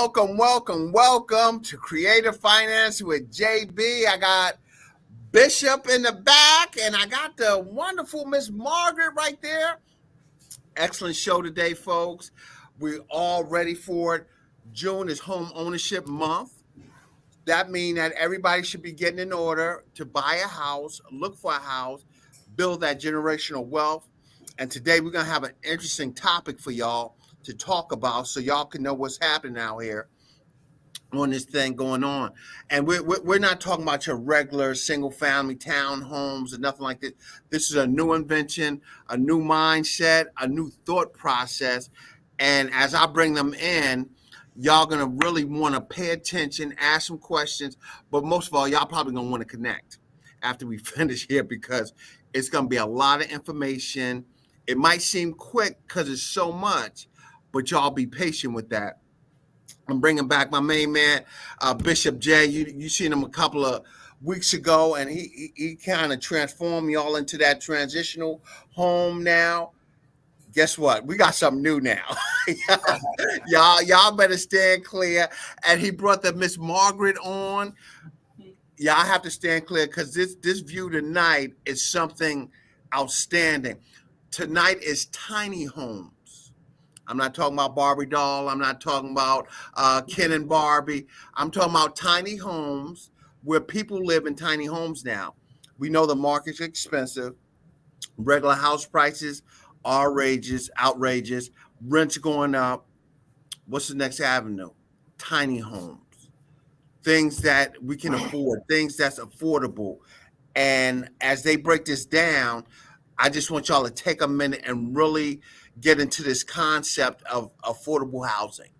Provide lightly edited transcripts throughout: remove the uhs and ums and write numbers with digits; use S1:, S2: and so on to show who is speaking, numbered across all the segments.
S1: welcome to Creative Finance with JB. I got Bishop in the back, and I got the wonderful Miss Margaret right there. Excellent show today, folks. We're all ready for it. June is home ownership month. That means that everybody should be getting in order to buy a house, look for a house, build that generational wealth. And today we're going to have an interesting topic for y'all to talk about so y'all can know what's happening out here on this thing going on. And we're not talking about your regular single family townhomes or nothing like this. This is a new invention, a new mindset, a new thought process. And as I bring them in, y'all gonna really want to pay attention, ask some questions, but most of all, y'all probably gonna want to connect after we finish here because it's gonna be a lot of information. It might seem quick because it's so much, but y'all be patient with that. I'm bringing back my main man, Bishop Jay. You seen him a couple of weeks ago, and he kind of transformed y'all into that transitional home now. Guess what? We got something new now. y'all better stand clear. And he brought the Miss Margaret on. Y'all have to stand clear because this view tonight is something outstanding. Tonight is tiny homes. I'm not talking about Barbie doll. I'm not talking about Ken and Barbie. I'm talking about tiny homes where people live in tiny homes now. We know the market's expensive. Regular house prices are outrageous. Rents going up. What's the next avenue? Tiny homes. Things that we can afford, things that's affordable. And as they break this down, I just want y'all to take a minute and really get into this concept of affordable housing.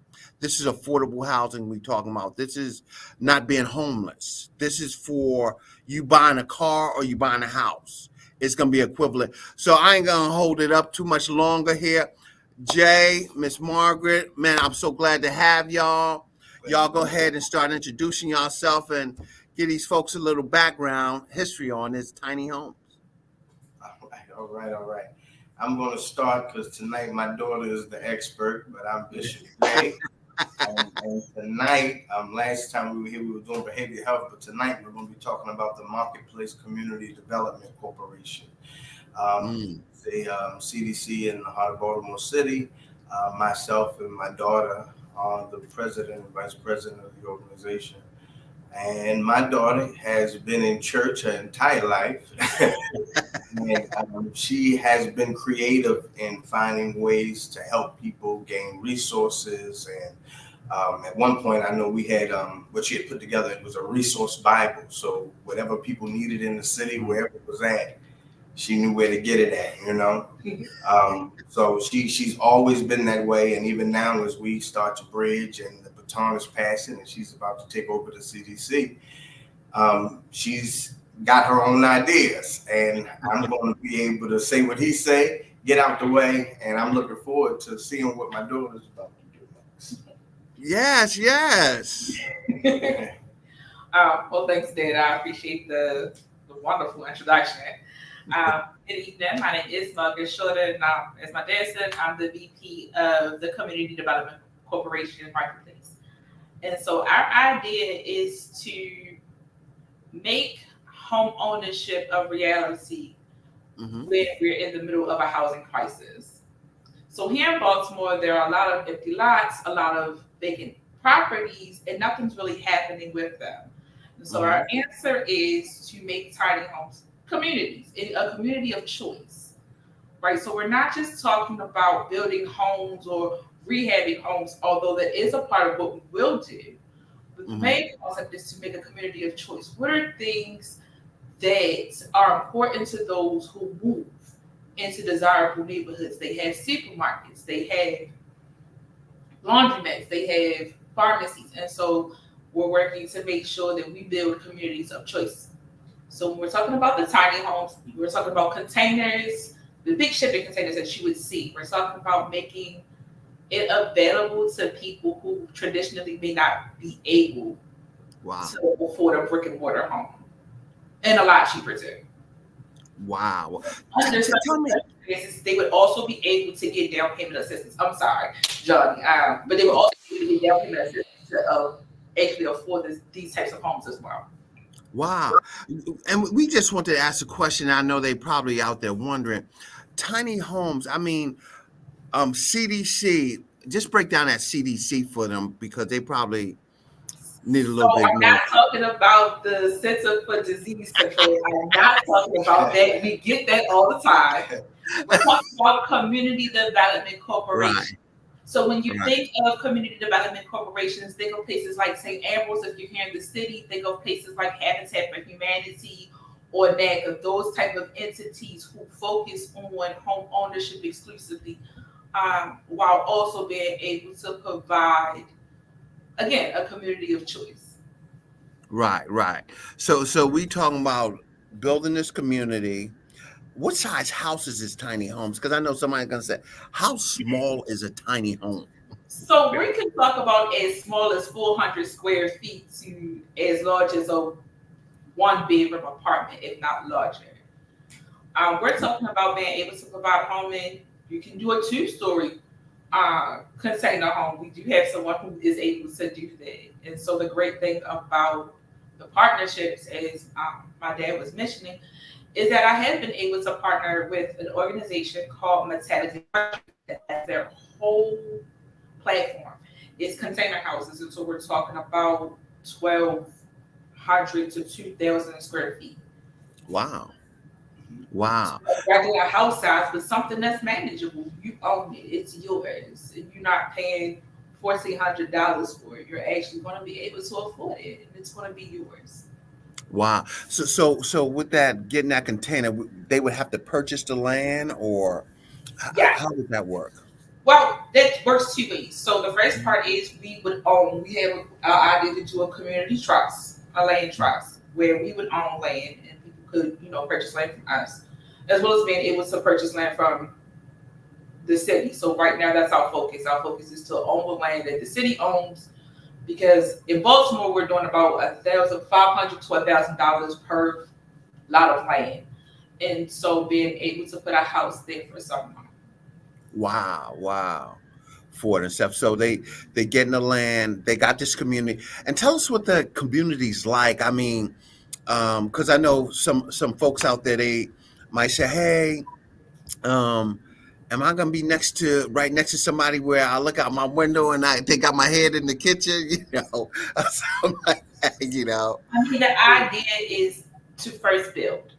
S1: This is affordable housing we're talking about. This is not being homeless. This is for you buying a car or you buying a house. It's going to be equivalent. So I ain't going to hold it up too much longer here. Jay, Miss Margaret, man, I'm so glad to have y'all. Y'all go ahead and start introducing yourself and give these folks a little background history on this tiny home.
S2: All right. I'm going to start because tonight my daughter is the expert, but I'm Bishop Jay. and tonight, last time we were here, we were doing behavioral health, but tonight we're going to be talking about the Marketplace Community Development Corporation. It's a CDC in the heart of Baltimore City. Myself and my daughter are the president and vice president of the organization. And my daughter has been in church her entire life. And she has been creative in finding ways to help people gain resources. And at one point, I know we had what she had put together. It was a resource Bible. So whatever people needed in the city, wherever it was at, she knew where to get it at, you know. So she's always been that way. And even now, as we start to bridge and the baton is passing and she's about to take over the CDC, she's got her own ideas, and I'm going to be able to say what he say, get out the way, and I'm looking forward to seeing what my daughter's about to do next.
S1: Yes.
S3: Well, thanks, Dad. I appreciate the wonderful introduction. Good evening. My name is Margaret Shorter, and as my dad said, I'm the VP of the Community Development Corporation Marketplace. And so our idea is to make home ownership a reality when we're in the middle of a housing crisis. So here in Baltimore, there are a lot of empty lots, a lot of vacant properties, and nothing's really happening with them. And so our answer is to make tiny homes communities, a community of choice, right? So we're not just talking about building homes or rehabbing homes, although that is a part of what we will do. But the main concept is to make a community of choice. What are things that are important to those who move into desirable neighborhoods? They have supermarkets, they have laundromats, they have pharmacies. And so we're working to make sure that we build communities of choice. So when we're talking about the tiny homes, we're talking about containers, the big shipping containers that you would see. We're talking about making it available to people who traditionally may not be able to afford a brick and mortar home. And a lot cheaper too.
S1: Wow.
S3: Tell me. They would also be able to get down payment assistance. I'm sorry, Johnny. But they would also be able to it definitely makes sense to actually afford these types of homes as well.
S1: Wow. And we just wanted to ask a question. I know they probably out there wondering. Tiny homes, I mean, CDC, just break down that CDC for them because they probably need a
S3: So
S1: little bit
S3: I'm
S1: more.
S3: not talking about the Center for Disease Control. I'm not talking about that. We get that all the time. We're talking about Community Development
S1: Right,
S3: Corporation. So when you
S1: right,
S3: think of community development corporations, think of places like St. Ambrose. If you're here in the city, think of places like Habitat for Humanity or NACA, those type of entities who focus on home ownership exclusively, while also being able to provide, again, a community of choice.
S1: right. So we talking about building this community. What size houses is tiny homes? Because I know somebody's gonna say, how small is a tiny home?
S3: So we can talk about as small as 400 square feet to as large as a one bedroom apartment, if not larger. We're talking about being able to provide home in. You can do a 2-story container home. We do have someone who is able to do that. And so the great thing about the partnerships, as my dad was mentioning, is that I have been able to partner with an organization called Metallic. That's their whole platform. It's container houses. And so we're talking about 1,200 to 2,000 square feet.
S1: Wow.
S3: Regular house size, but something that's manageable. You own it. It's yours. And you're not paying $1,400 for it. You're actually going to be able to afford it, and it's going to be yours.
S1: Wow. So with that, getting that container, they would have to purchase the land, or
S3: Yeah.
S1: how would that work?
S3: Well, that works 2 ways. So the first part is we have our idea to do a community trust, a land trust, where we would own land and people could, purchase land from us, as well as being able to purchase land from the city. So right now that's our focus. Our focus is to own the land that the city owns, because in Baltimore we're doing about $1,500 to $1,000 per lot of land. And so being able to put a house there for someone.
S1: Wow. For it and stuff. So they getting the land, they got this community. And tell us what the community's like. I mean, because I know some folks out there, they might say, hey, am I gonna be right next to somebody where I look out my window and they got my head in the kitchen, something like that.
S3: I mean, the idea is to first build,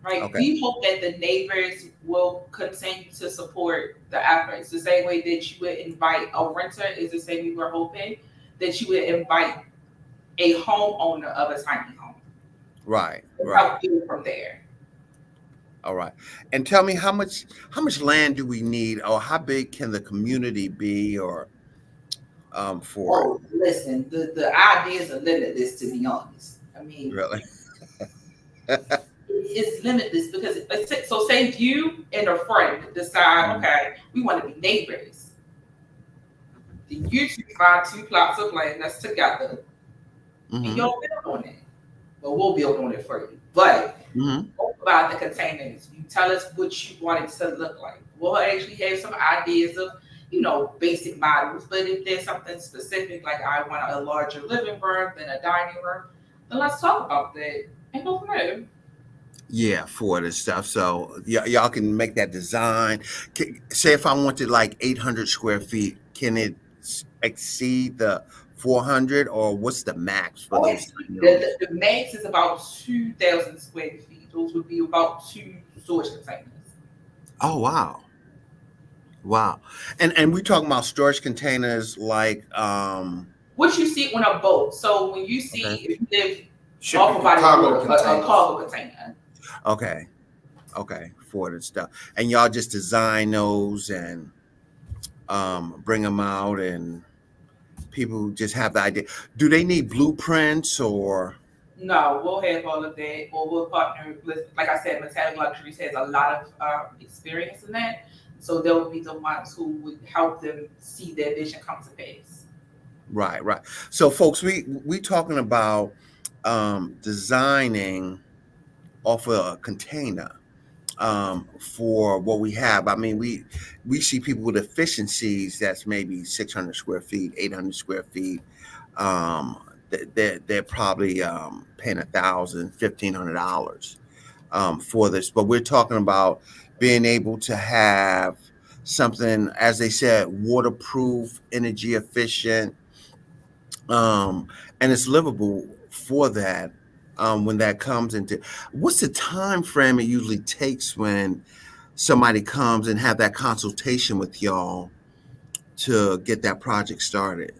S3: right?
S1: Okay.
S3: We hope that the neighbors will continue to support the efforts. The same way that you would invite a renter is the same way we're hoping that you would invite a homeowner of a tiny home.
S1: Right.
S3: Help build from there.
S1: All right. And tell me how much land do we need, or how big can the community be, or for
S3: it? Listen, the ideas are limitless, to be honest. I mean,
S1: really?
S3: It's limitless because so say you and a friend decide, okay, we want to be neighbors. Then you two find 2 plots of land that's together, and you'll build on it. Well, we'll build on it for you. But we'll provide the containers. You tell us what you want it to look like. We'll actually have some ideas of, basic models. But if there's something specific, like I want a larger living room than a dining room, then let's talk about that and go from there.
S1: Yeah, for it and stuff. So y'all can make that design. Say if I wanted like 800 square feet, can it exceed the 400, or what's the max for those?
S3: The max is about 2,000 square feet. Those would be about 2 storage containers.
S1: Oh, wow. And we talking about storage containers like
S3: what you see on a boat. So when you see if you live off of a cargo container.
S1: Okay, for it and stuff. And y'all just design those and bring them out, and people just have the idea. Do they need blueprints or?
S3: No, we'll have all of that, or we'll partner with, like I said, Metallic Luxuries has a lot of experience in that. So they'll be the ones who would help them see their vision come to pass.
S1: Right. So folks, we talking about designing off of a container. for what we have. I mean, we see people with efficiencies that's maybe 600 square feet, 800 square feet. Um, they're probably paying $1,000, $1,500 for this. But we're talking about being able to have something, as they said, waterproof, energy efficient, um, and it's livable for that. When that comes into, what's the time frame it usually takes when somebody comes and have that consultation with y'all to get that project started?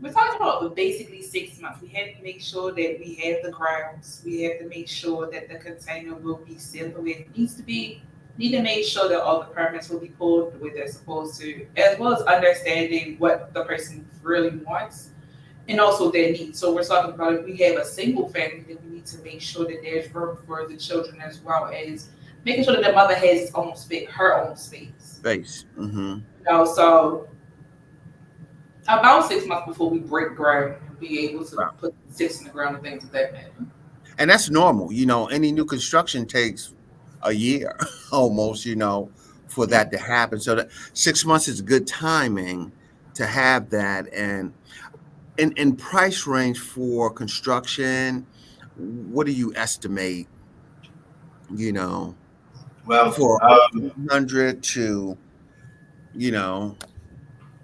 S3: We're talking about basically 6 months. We have to make sure that we have the grounds. We have to make sure that the container will be sealed the way it needs to be. Need to make sure that all the permits will be pulled the way they're supposed to, as well as understanding what the person really wants and also their needs. So we're talking about if we have a single family, then we need to make sure that there's room for the children as well as making sure that the mother has its own space, her own space.
S1: Space. Mm-hmm.
S3: So about 6 months before we break ground, be able to put sticks in the ground and things of that matter.
S1: And that's normal. Any new construction takes a year almost, for that to happen. So that 6 months is good timing to have that. And in price range for construction, what do you estimate,
S2: Well,
S1: for 100 to,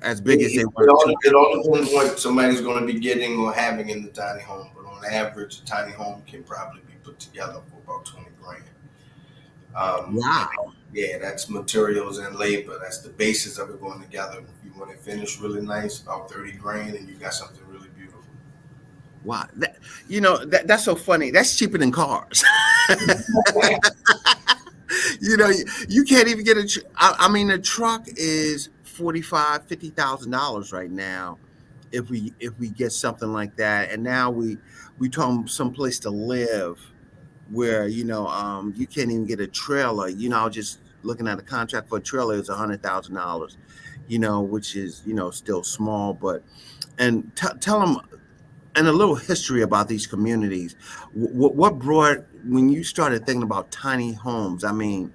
S1: as big as they want
S2: it all depends what somebody's going to be getting or having in the tiny home. But on average, a tiny home can probably be put together for about 20 grand.
S1: Wow.
S2: Yeah, that's materials and labor. That's the basis of it going together. If you want it finished really nice, about 30 grand, and you got something really beautiful.
S1: Wow. That's so funny. That's cheaper than cars. You can't even get I mean, a truck is $45,000, $50,000 right now. If we get something like that, and now we talking someplace to live where you can't even get a trailer. Just looking at a contract for a trailer is $100,000. Which is still small, but and tell them and a little history about these communities. What brought when you started thinking about tiny homes? I mean,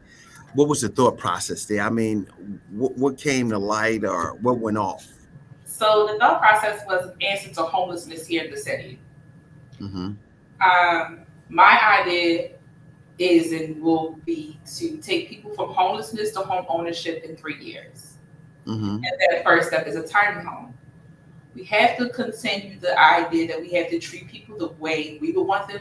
S1: what was the thought process there? I mean, what came to light or what went off?
S3: So the thought process was an answer to homelessness here in the city.
S1: Mm-hmm.
S3: My idea is and will be to take people from homelessness to home ownership in 3 years.
S1: Mm-hmm.
S3: And that first step is a tiny home. We have to continue the idea that we have to treat people the way we would want to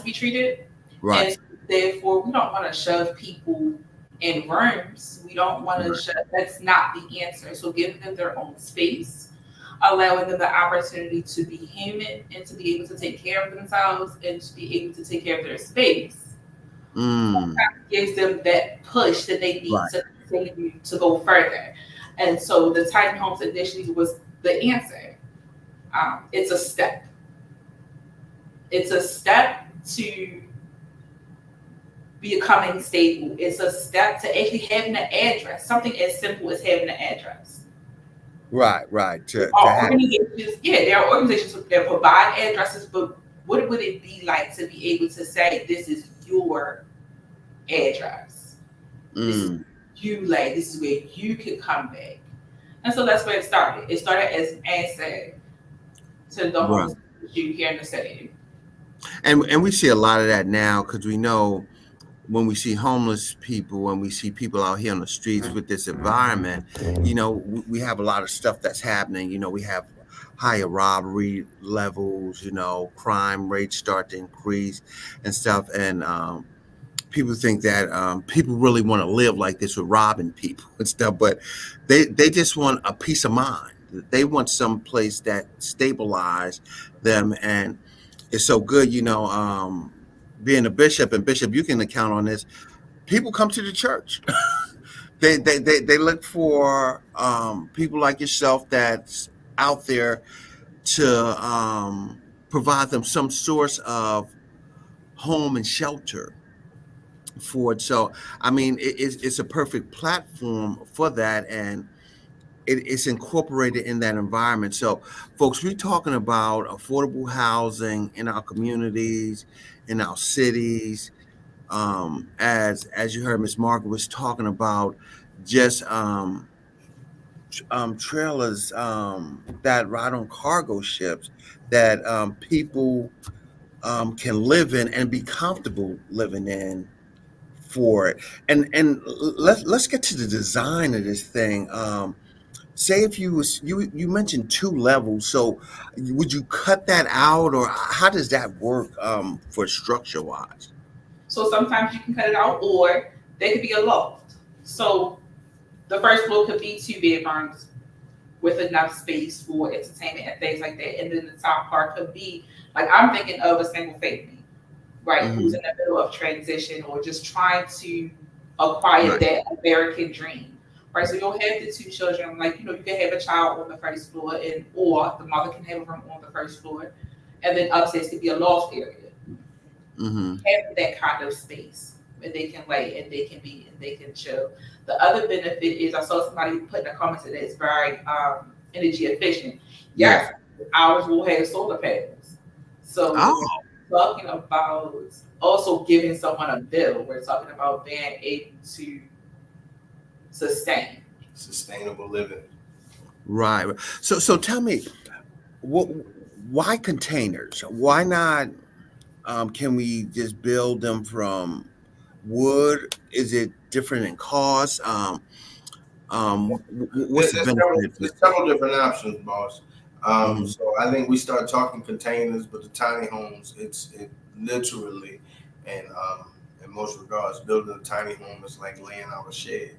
S3: be treated.
S1: Right.
S3: And so therefore, we don't want to shove people in rooms. We don't want to shove. That's not the answer. So giving them their own space, allowing them the opportunity to be human and to be able to take care of themselves and to be able to take care of their space. Gives them that push that they need to continue to go further. And so the tiny homes initially was the answer. It's a step. It's a step to becoming stable. It's a step to actually having an address. Something as simple as having an address.
S1: Right.
S3: There are organizations that provide addresses, but what would it be like to be able to say this is your address? This is you, like this is where you can come back. And so that's where it started. It started as an answer to the homeless issue here in the city.
S1: And we see a lot of that now because we know when we see homeless people and we see people out here on the streets with this environment, we have a lot of stuff that's happening. We have higher robbery levels, crime rates start to increase and stuff. And people think that people really want to live like this with robbing people and stuff, but they just want a peace of mind. They want some place that stabilize them. And it's so good, being a bishop, and Bishop, you can account on this. People come to the church. they look for people like yourself that's out there to provide them some source of home and shelter for it. So, I mean, it's a perfect platform for that, and it's incorporated in that environment. So, folks, we're talking about affordable housing in our communities, in our cities. as you heard Miss Margaret was talking about, just trailers that ride on cargo ships that people can live in and be comfortable living in for it. And let's get to the design of this thing. Say if you mentioned two levels, so would you cut that out, or how does that work for structure wise?
S3: So sometimes you can cut it out, or they could be a loft. So the first floor could be two bedrooms with enough space for entertainment and things like that. And then the top part could be like I'm thinking of a single family, right? Who's
S1: Hmm.
S3: in the middle of transition or just trying to acquire
S1: Right.
S3: that American dream. Right. So you'll have the two children, like, you can have a child on the first floor and or the mother can have a room on the first floor. And then upstairs could be a loft area.
S1: Hmm.
S3: Having that kind of space and they can lay and they can be and they can chill. The other benefit is I saw somebody put in the comments that it's very energy efficient.
S1: Yeah.
S3: Yes, ours will have solar panels. So
S1: Oh,
S3: talking about also giving someone a bill, we're talking about being able to sustain.
S2: Sustainable living.
S1: right. So tell me, what? Why containers? Why not? Can we just build them from wood? Is it different in cost? What's the benefit
S2: There's
S1: with it?
S2: several different options, boss.
S1: Hmm.
S2: So I think we start talking containers, but the tiny homes, it literally, and in most regards, building a tiny home is like laying out a shed.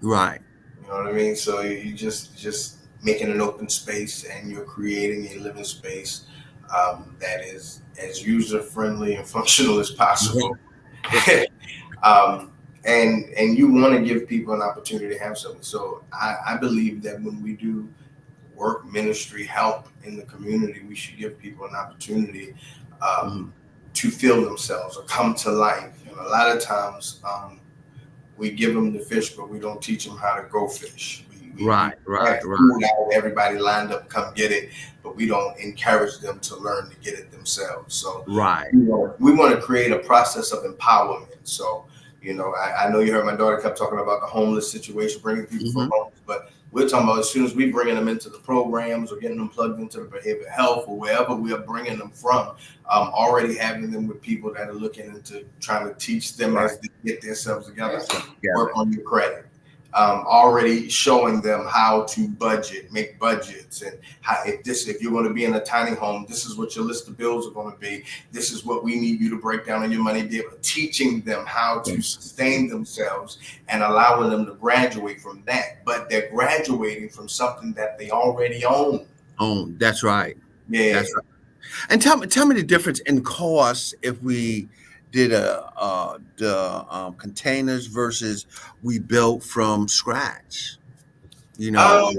S1: Right.
S2: You know what I mean? So you just making an open space, and you're creating a living space that is as user friendly and functional as possible. um, and you want to give people an opportunity to have something. So I believe that when we do work, ministry, help in the community, we should give people an opportunity
S1: Mhm.
S2: to feel themselves or come to life. And a lot of times we give them the fish, but we don't teach them how to go fish. We
S1: Right.
S2: have
S1: Right. Right.
S2: food out, everybody lined up, come get it, but we don't encourage them to learn to get it themselves. So
S1: Right.
S2: we want to create a process of empowerment. So, I know you heard my daughter kept talking about the homeless situation, bringing people from
S1: Hmm.
S2: homeless, but we're talking about as soon as we bringing them into the programs or getting them plugged into the behavioral health or wherever we are bringing them from, already having them with people that are looking into trying to teach them
S1: Right.
S2: as they get themselves together,
S1: Together.
S2: work on your credit. Already showing them how to budget, make budgets, and how if you're going to be in a tiny home, this is what your list of bills are going to be. This is what we need you to break down on your money. Be able teaching them how to sustain themselves and allowing them to graduate from that. But they're graduating from something that they already own.
S1: Oh, that's right.
S2: Yeah.
S1: That's right. And tell me the difference in cost if we did the containers versus we built from scratch. You know.
S2: Um,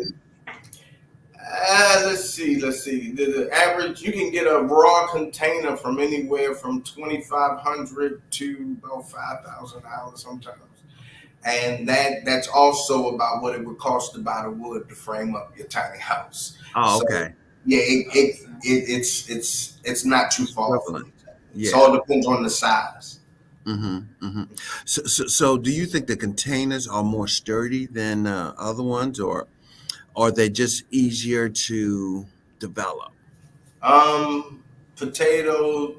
S2: let's see. The average, you can get a raw container from anywhere from 2,500 to about $5,000 sometimes, and that's also about what it would cost to buy the wood to frame up your tiny house.
S1: Oh,
S2: So
S1: okay.
S2: yeah, it's not too far
S1: Equivalent.
S2: from each other. It
S1: Yeah.
S2: all depends on the size.
S1: Hmm. Hmm. So do you think the containers are more sturdy than other ones, or are they just easier to develop?
S2: Um, tomato.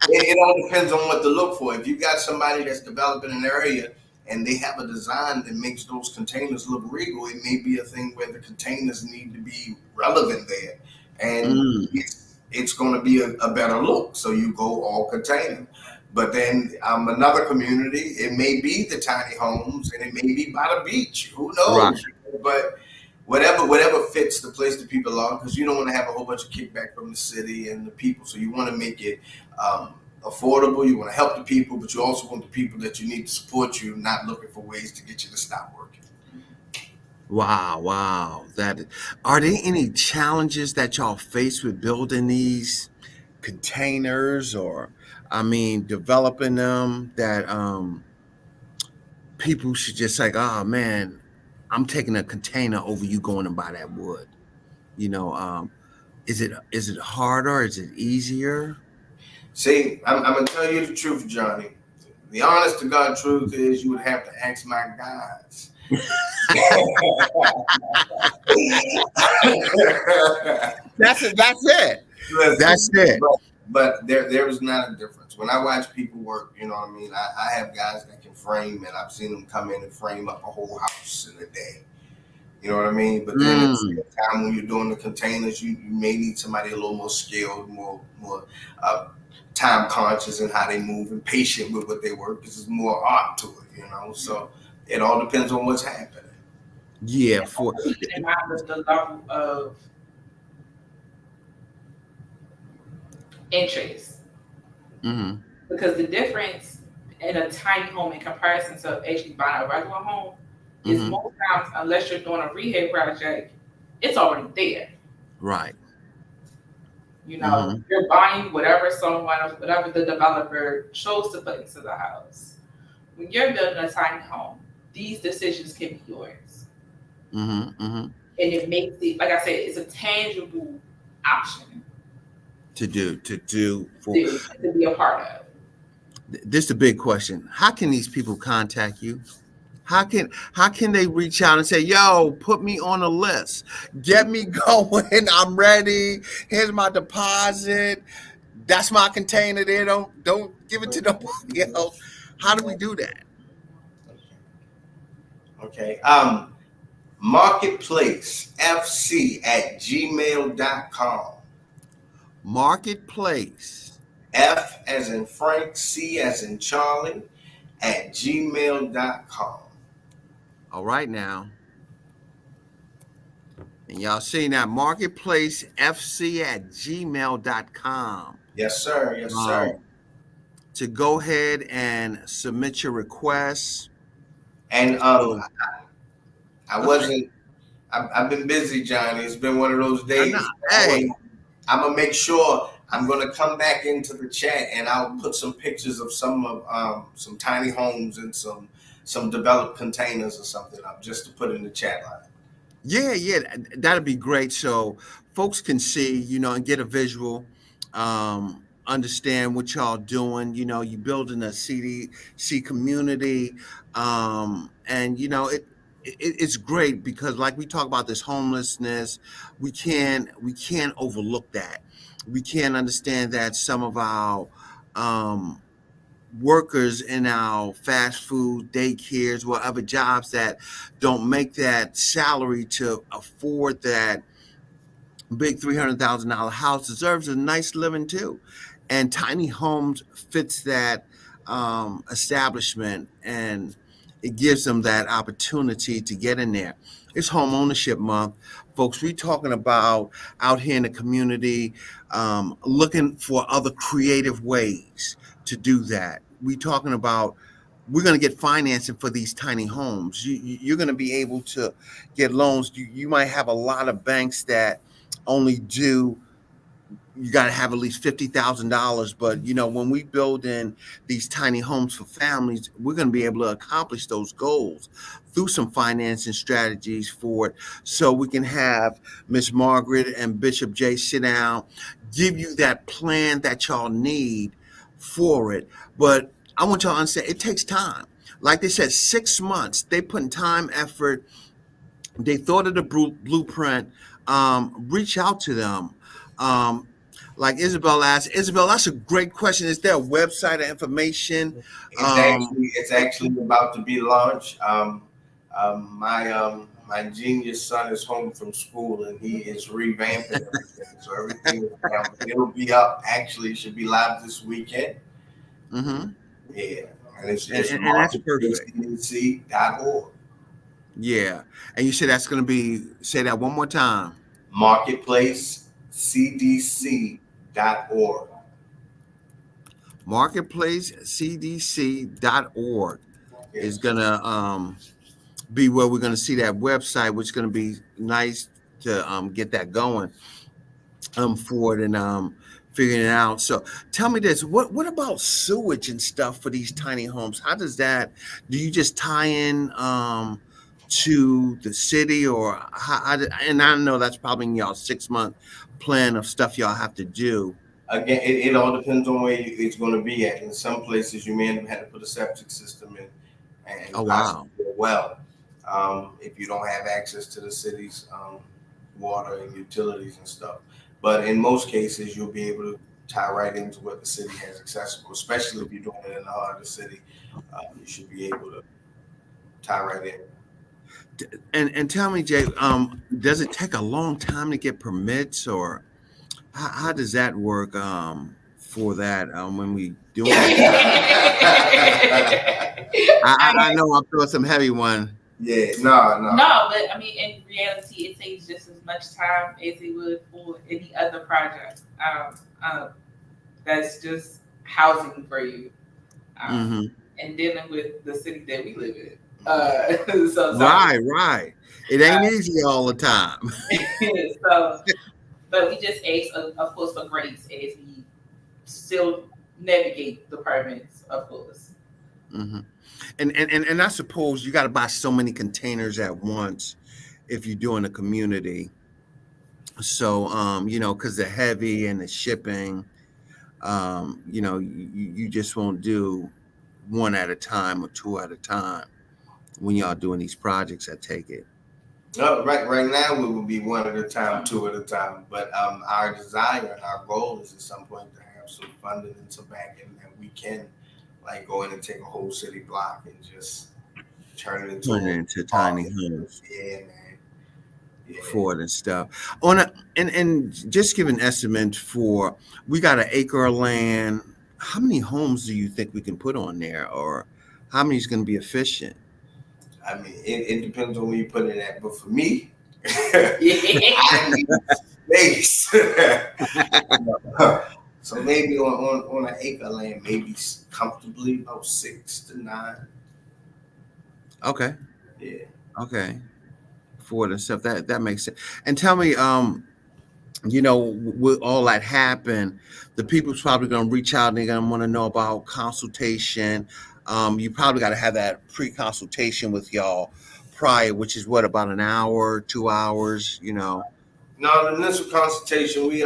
S2: It all depends on what to look for. If you got somebody that's developing an area and they have a design that makes those containers look regal, it may be a thing where the containers need to be relevant there, and
S1: Mm,
S2: it's going to be a better look. So you go all container. But then another community, it may be the tiny homes, and it may be by the beach. Who
S1: right.
S2: knows? But whatever fits the place that people are, because you don't want to have a whole bunch of kickback from the city and the people. So you want to make it affordable. You want to help the people, but you also want the people that you need to support you, not looking for ways to get you to stop working.
S1: Wow, wow. Are there any challenges that y'all face with building these containers, or I mean developing them that people should just like, oh man, I'm taking a container over you going and buy that wood. You know, is it harder? Is it easier?
S2: See, I'm gonna tell you the truth, Johnny. The honest to God truth is you would have to ask my guys.
S1: That's it.
S2: Listen,
S1: That's it.
S2: but there is not a difference. When I watch people work, you know what I mean? I have guys that can frame, and I've seen them come in and frame up a whole house in a day. You know what I mean? But then at the same time, when you're doing the containers, you may need somebody a little more skilled, more time conscious in how they move and patient with what they work, because there's more art to it, you know? So it all depends on what's happening.
S1: Yeah,
S3: keeping in mind the level of interest.
S1: Mm-hmm.
S3: Because the difference in a tiny home in comparison to actually buying a regular home is most times, unless you're doing a rehab project, it's already there.
S1: Right.
S3: You know, you're buying whatever the developer chose to put into the house. When you're building a tiny home, these decisions can be yours. And it makes it, like I said, it's a tangible option
S1: to
S3: be a part of.
S1: This is the big question. How can these people contact you? How can they reach out and say, yo, put me on a list, get me going, I'm ready, here's my deposit, that's my container there, don't give it to nobody else. How do we do that?
S2: Okay. marketplacefc@gmail.com.
S1: Marketplace,
S2: F as in Frank, C as in Charlie, @gmail.com.
S1: All right now. And y'all see that, marketplacefc@gmail.com.
S2: Yes, sir. Yes, sir.
S1: To go ahead and submit your requests.
S2: And I've been busy, Johnny. It's been one of those days.
S1: Hey,
S2: I'm gonna make sure I'm gonna come back into the chat, and I'll put some pictures of some tiny homes and some developed containers or something up, just to put in the chat line.
S1: Yeah, that'd be great. So folks can see, and get a visual, understand what y'all doing. You building a CDC community, and it's great because, like we talk about this homelessness, we can't overlook that. We can't understand that some of our workers in our fast food, daycares, whatever jobs that don't make that salary to afford that big $300,000 house deserves a nice living too. And tiny homes fits that establishment, and it gives them that opportunity to get in there. It's home ownership month, folks. We're talking about out here in the community, looking for other creative ways to do that. We're talking about we're going to get financing for these tiny homes. You're going to be able to get loans. You might have a lot of banks that only do, you got to have at least $50,000. But, when we build in these tiny homes for families, we're going to be able to accomplish those goals through some financing strategies for it. So we can have Miss Margaret and Bishop Jay sit down, give you that plan that y'all need for it. But I want y'all to understand, it takes time. Like they said, 6 months. They put in time, effort. They thought of the blueprint. Reach out to them. Like Isabel asked, that's a great question. Is there a website or information?
S2: It's actually about to be launched. My genius son is home from school, and he is revamping everything. So everything is down. It'll be up. Actually, it should be live this weekend. Yeah, and it's
S1: that's perfect.
S2: marketplacecdc.org.
S1: Yeah, and you said that's going to be, say that one more time.
S2: marketplacecdc.org.
S1: marketplacecdc.org is going to be where we're going to see that website, which is going to be nice to get that going for it and figuring it out. So tell me this, what about sewage and stuff for these tiny homes? How does that, do you just tie in to the city, or how, and I know that's probably in y'all 6 month plan of stuff y'all have to do.
S2: Again, it all depends on where it's going to be at. In some places, you may have had to put a septic system in and
S1: Oh, wow.
S2: possibly a well. If you don't have access to the city's water and utilities and stuff. But in most cases, you'll be able to tie right into what the city has accessible, especially if you're doing it in the heart of the city. You should be able to tie right in.
S1: And tell me, Jay, does it take a long time to get permits, or how does that work for that when we do it? I know I'm throwing some heavy one.
S2: Yeah, no.
S3: No, but I mean, in reality, it takes just as much time as it would for any other project. That's just housing for you, and dealing with the city that we live in.
S1: Right. It ain't easy all the time.
S3: So, but we just ask, of course, for grace as we still navigate the permits, of course.
S1: Mm-hmm. And I suppose you got to buy so many containers at once if you're doing a community. So, because they're heavy and the shipping, you just won't do one at a time or two at a time when y'all doing these projects. I take it.
S2: Right now we will be one at a time, two at a time. But our desire and our goal is at some point to have some funding and some backing that we can go in and take a whole city block and just turn it into
S1: tiny homes.
S2: Yeah, man. Yeah.
S1: For it and stuff. And just give an estimate for, we got an acre of land. How many homes do you think we can put on there, or how many is going to be efficient?
S2: I mean, it depends on where you put it at. But for me, space. So maybe on an acre of land, maybe comfortably about 6 to 9.
S1: Okay.
S2: Yeah.
S1: Okay. For it and stuff, that makes sense. And tell me, with all that happen, the people's probably going to reach out and they're going to want to know about consultation. You probably got to have that pre-consultation with y'all prior, which is what, about an hour, 2 hours, No,
S2: the initial consultation, we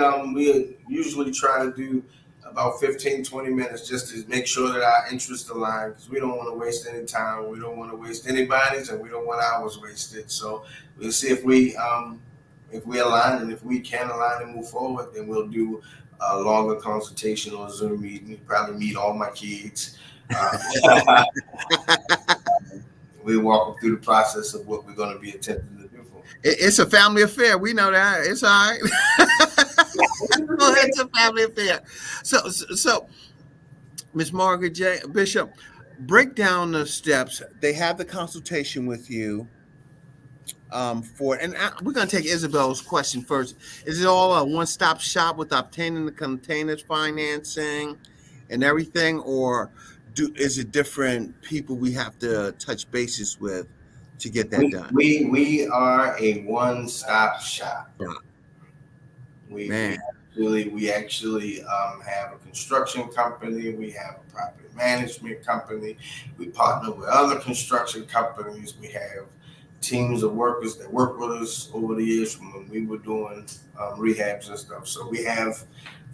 S2: usually try to do about 15, 20 minutes just to make sure that our interests align, because we don't want to waste any time. We don't want to waste anybody's, and we don't want ours wasted. So we'll see if we align, and if we can align and move forward, then we'll do a longer consultation or Zoom meeting. Probably meet all my kids. We walk them through the process of what we're going to be attempting to do for them.
S1: It's a family affair. We know that. It's all right. It's a family affair. So, Miss Margaret J. Bishop, break down the steps. They have the consultation with you for it. And we're going to take Isabel's question first. Is it all a one-stop shop with obtaining the containers financing and everything, or is it different people we have to touch bases with to get that done?
S2: We are a one-stop shop.
S1: Yeah.
S2: We actually have a construction company. We have a property management company. We partner with other construction companies. We have teams of workers that work with us over the years from when we were doing rehabs and stuff. So we have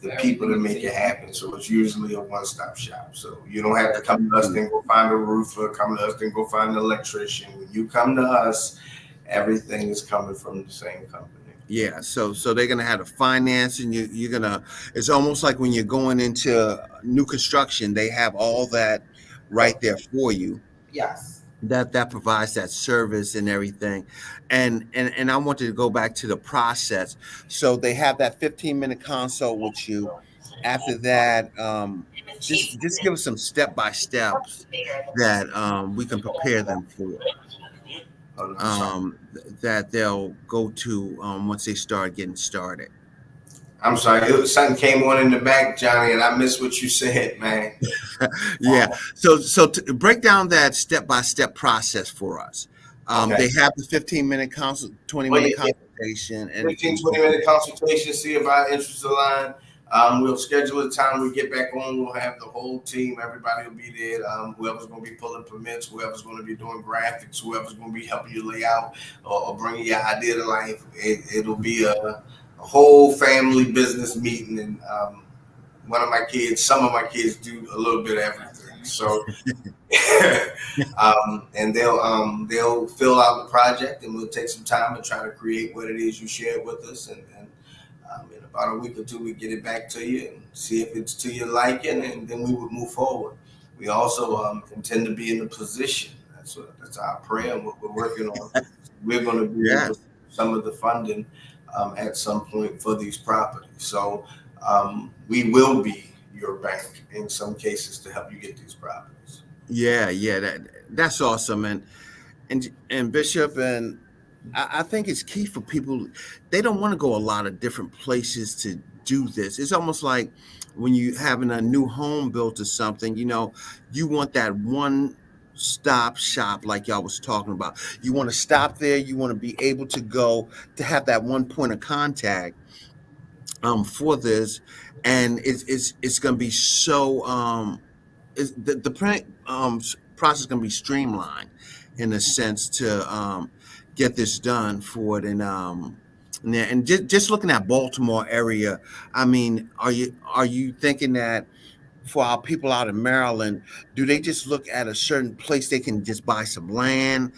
S2: the people that make it happen. So it's usually a one-stop shop. So you don't have to come to us and go find a roofer, come to us and go find an electrician. When you come to us, everything is coming from the same company.
S1: Yeah, so they're gonna have the financing. You're gonna. It's almost like when you're going into new construction, they have all that right there for you.
S3: Yes.
S1: That provides that service and everything, and I wanted to go back to the process. So they have that 15-minute consult with you. After that, just give us some step-by-steps that we can prepare them for. That they'll go to once they start getting started.
S2: I'm sorry, something came on in the back, Johnny, and I missed what you said, man.
S1: Yeah. So to break down that step-by-step process for us. Okay. They have the 15-minute 20-minute consultation.
S2: 15, 20-minute consultation, see if our interests align. We'll schedule a time we get back on. We'll have the whole team. Everybody will be there. Whoever's going to be pulling permits, whoever's going to be doing graphics, whoever's going to be helping you lay out or bringing your idea to life. It'll be a whole family business meeting, and one of my kids, some of my kids do a little bit of everything. So, and they'll fill out the project, and we'll take some time and try to create what it is you shared with us, and in about a week or two, we get it back to you and see if it's to your liking, and then we would move forward. We also intend to be in a position. That's our prayer, and what we're working on. We're going to be able to do some of the funding at some point for these properties. So we will be your bank in some cases to help you get these properties.
S1: Yeah, that's awesome, and Bishop, and I think it's key for people. They don't want to go a lot of different places to do this. It's almost like when you having a new home built or something, you want that one stop shop like y'all was talking about. You want to stop there, you want to be able to go to have that one point of contact for this, and it's going to be so process going to be streamlined in a sense to get this done for it. And just looking at Baltimore area, I mean, are you thinking that for our people out in Maryland, do they just look at a certain place they can just buy some land,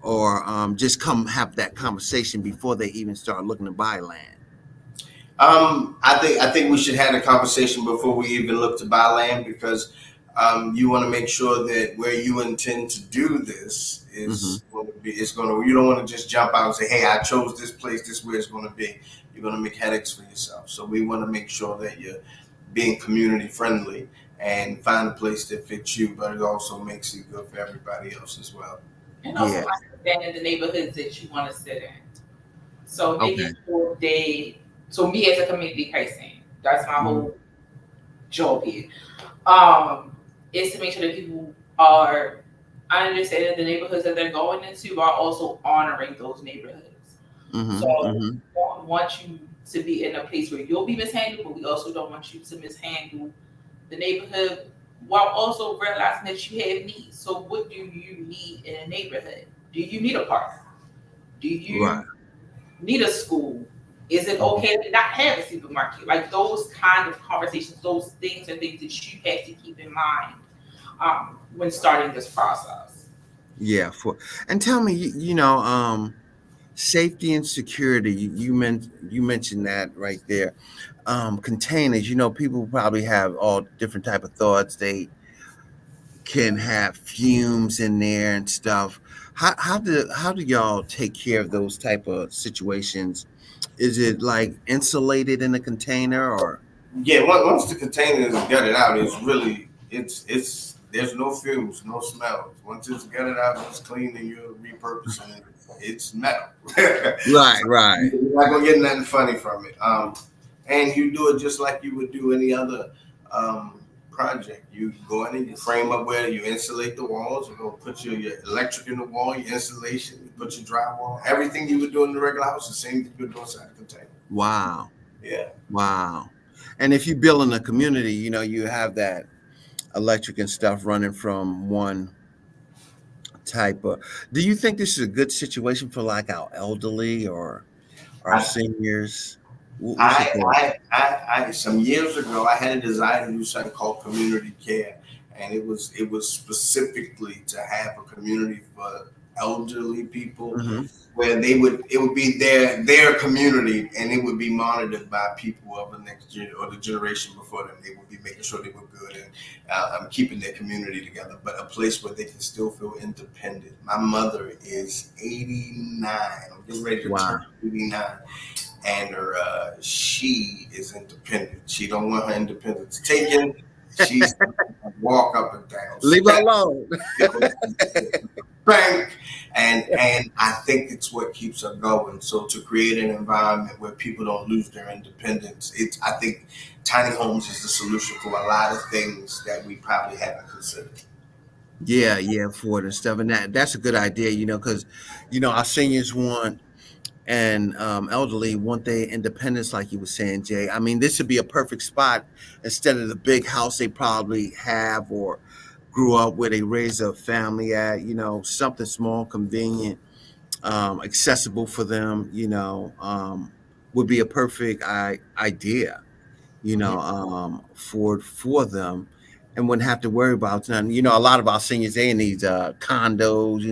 S1: or just come have that conversation before they even start looking to buy land?
S2: I think we should have a conversation before we even look to buy land, because you want to make sure that where you intend to do this is going to be. It's going to. You don't want to just jump out and say, "Hey, I chose this place. This is where it's going to be." You're going to make headaches for yourself. So we want to make sure that you're being community friendly and find a place that fits you, but it also makes it good for everybody else as well.
S3: And also understanding the neighborhoods that you want to sit in. So making sure so me as a community person, that's my whole job here. Is to make sure that people are understanding the neighborhoods that they're going into, are also honoring those neighborhoods. We don't want you to be in a place where you'll be mishandled, but we also don't want you to mishandle the neighborhood, while also realizing that you have needs. So what do you need in a neighborhood? Do you need a park? Do you need a school? Is it okay to not have a supermarket? Like those kind of conversations, those things are things that you have to keep in mind when starting this process.
S1: Yeah, and tell me, safety and security. You mentioned that right there. Containers. People probably have all different type of thoughts. They can have fumes in there and stuff. How do y'all take care of those type of situations? Is it like insulated in a container, or?
S2: Yeah, once the container is gutted out, it's there's no fumes, no smells. Once it's gutted out, it's clean, and you're repurposing it. It's metal.
S1: Right.
S2: You're not gonna get nothing funny from it. And you do it just like you would do any other project. You go in and you frame up where you insulate the walls. You go put your electric in the wall, your insulation. You put your drywall. Everything you would do in the regular house, the same thing you would do inside the container.
S1: Wow.
S2: Yeah.
S1: Wow. And if you build in a community, you have that electric and stuff running from one type of. Do you think this is a good situation for like our elderly or our seniors?
S2: Some years ago, I had a desire to do something called community care, and it was specifically to have a community for elderly people, where it would be their community, and it would be monitored by people of the next or the generation before them. They would be making sure they were good and keeping their community together, but a place where they can still feel independent. My mother is 89. I'm getting ready to turn 89. And she is independent. She don't want her independence taken. She's walk up and down.
S1: Leave her alone.
S2: Bank. And I think it's what keeps her going. So to create an environment where people don't lose their independence, I think tiny homes is the solution for a lot of things that we probably haven't considered.
S1: Yeah, for it and stuff. And that's a good idea, because our seniors want and elderly want their independence, like you were saying, Jay. I mean, this would be a perfect spot instead of the big house they probably have or grew up where they raised a family at. Something small, convenient, accessible for them. Would be a perfect idea. for them, and wouldn't have to worry about none. A lot of our seniors, they in these condos.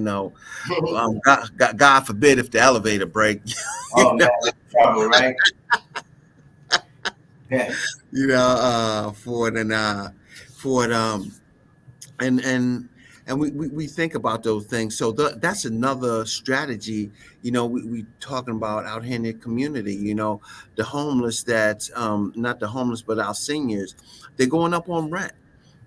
S1: God forbid if the elevator break.
S2: Oh man, that's trouble, right? Yeah.
S1: For it for it and we think about those things. So that's another strategy. We talking about out here in the community. The homeless, that's not the homeless but our seniors, they're going up on rent.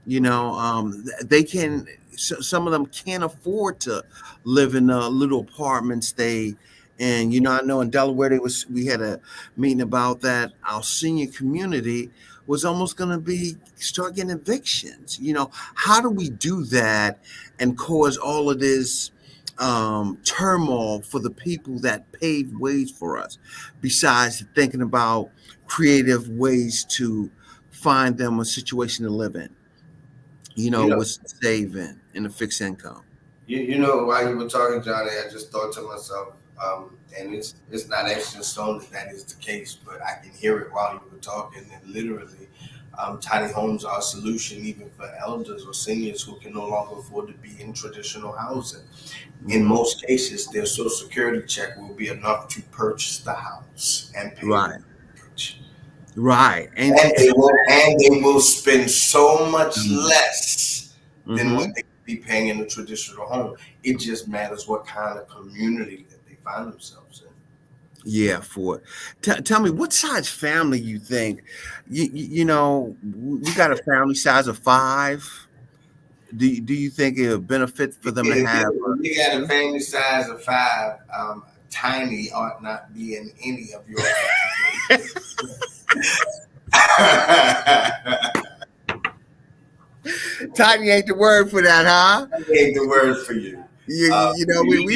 S1: They can, some of them can't afford to live in a little apartments. And I know in Delaware we had a meeting about that. Our senior community was almost going to be start getting evictions. How do we do that and cause all of this turmoil for the people that paved ways for us, besides thinking about creative ways to find them a situation to live in,
S2: You know,
S1: with saving and a fixed income.
S2: while you were talking, Johnny, I just thought to myself, and it's not etched in stone that is the case, but I can hear it while you were talking, and literally, tiny homes are a solution even for elders or seniors who can no longer afford to be in traditional housing. In most cases, their social security check will be enough to purchase the house and pay the
S1: Right,
S2: mortgage.
S1: right, and
S2: And they will spend so much less than what
S1: mm-hmm.
S2: they could be paying in a traditional home. It just matters what kind of community that they find themselves in.
S1: Yeah, for it. Tell me, what size family you think? We got a family size of 5. Do you think it would benefit for them to
S2: If
S1: have
S2: you got a family size of 5, tiny ought not be in any of your
S1: tiny ain't the word for that, huh?
S2: I ain't the word for you.
S1: We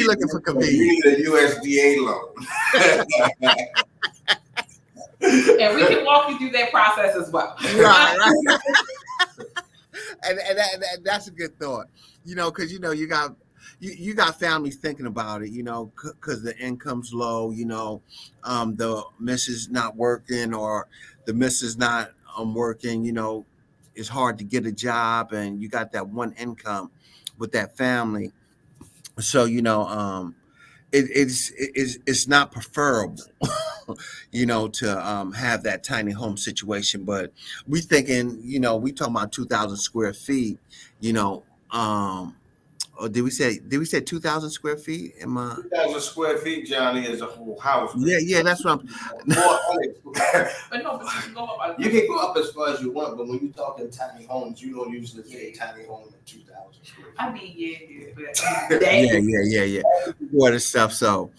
S1: looking for convenience.
S2: You need a USDA loan.
S3: And we can walk you through that process as well.
S1: Right. And that's a good thought. Because you got families thinking about it. Because the income's low. The missus not working, or the missus not working. It's hard to get a job, and you got that one income with that family. So it's not preferable, to have that tiny home situation. But we thinking, we talking about 2,000 square feet, or did we say 2,000 square feet? Am I?
S2: 2,000 square feet, Johnny, is a whole house.
S1: Yeah, that's what I'm.
S2: 400.
S3: But no, but you can go up.
S2: You can go up as far as you want, but when you're talking tiny homes, you don't usually say tiny home at 2,000 square feet.
S3: I mean, yeah.
S1: Yeah. Water stuff. So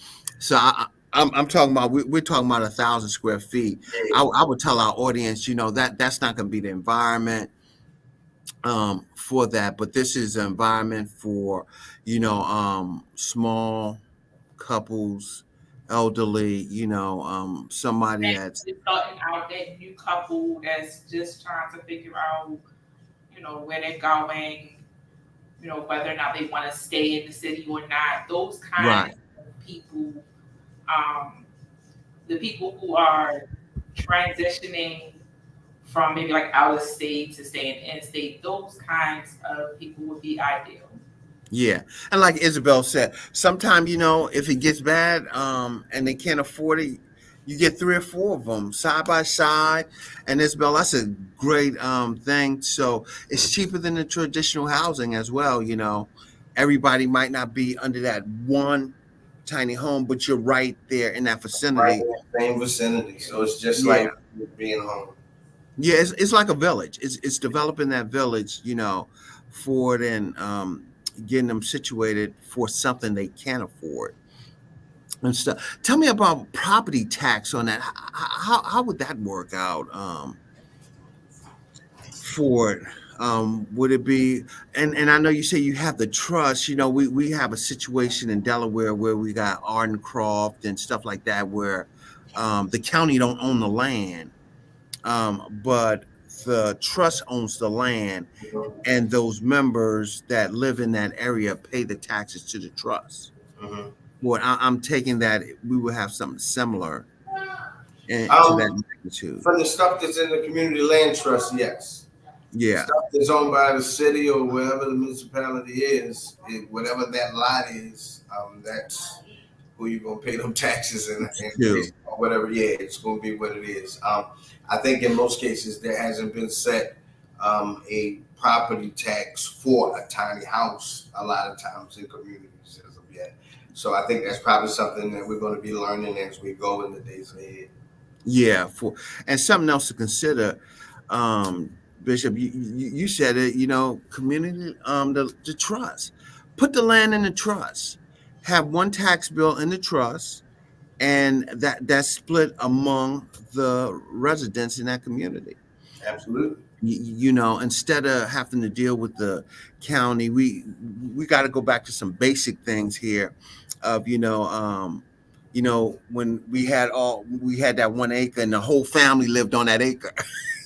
S1: I'm talking about, we're talking about 1,000 square feet. I would tell our audience, that's not going to be the environment for that, but this is an environment for small couples, elderly, somebody
S3: And
S1: that's
S3: just starting out, that new couple that's just trying to figure out, where they're going, whether or not they want to stay in the city or not. Those kinds of people, the people who are transitioning from maybe like out of state to staying in state, those kinds of people would be ideal.
S1: Yeah, and like Isabel said, sometimes if it gets bad, and they can't afford it, you get 3 or 4 of them side by side. And Isabel, that's a great thing. So it's cheaper than the traditional housing as well. Everybody might not be under that one tiny home, but you're right there in that
S2: Right
S1: vicinity.
S2: in the same vicinity. So it's just
S1: Yeah,
S2: like being home.
S1: yeah, it's like a village. It's developing that village, for it, and getting them situated for something they can afford and stuff. Tell me about property tax on that. How would that work out for it? Would it be, and I know you say you have the trust. We have a situation in Delaware where we got Ardencroft and stuff like that, where the county don't own the land, but the trust owns the land,
S2: Mhm.
S1: and those members that live in that area pay the taxes to the trust.
S2: Mhm.
S1: Well, I'm taking that we will have something similar. and to that magnitude.
S2: From the stuff that's in the community land trust, yes.
S1: Yeah,
S2: Stuff that's owned by the city or wherever the municipality is, whatever that lot is, that's who you're gonna pay them taxes
S1: too.
S2: or whatever. Yeah, it's gonna be what it is. I think in most cases there hasn't been set a property tax for a tiny house a lot of times in communities as of yet. So I think that's probably something that we're going to be learning as we go in the days ahead.
S1: Yeah, and something else to consider, um, Bishop. You said it. Community, the trust. Put the land in the trust. Have one tax bill in the trust, and that's split among the residents in that community.
S2: Absolutely.
S1: Instead of having to deal with the county, we got to go back to some basic things here of when we had that 1 acre and the whole family lived on that acre.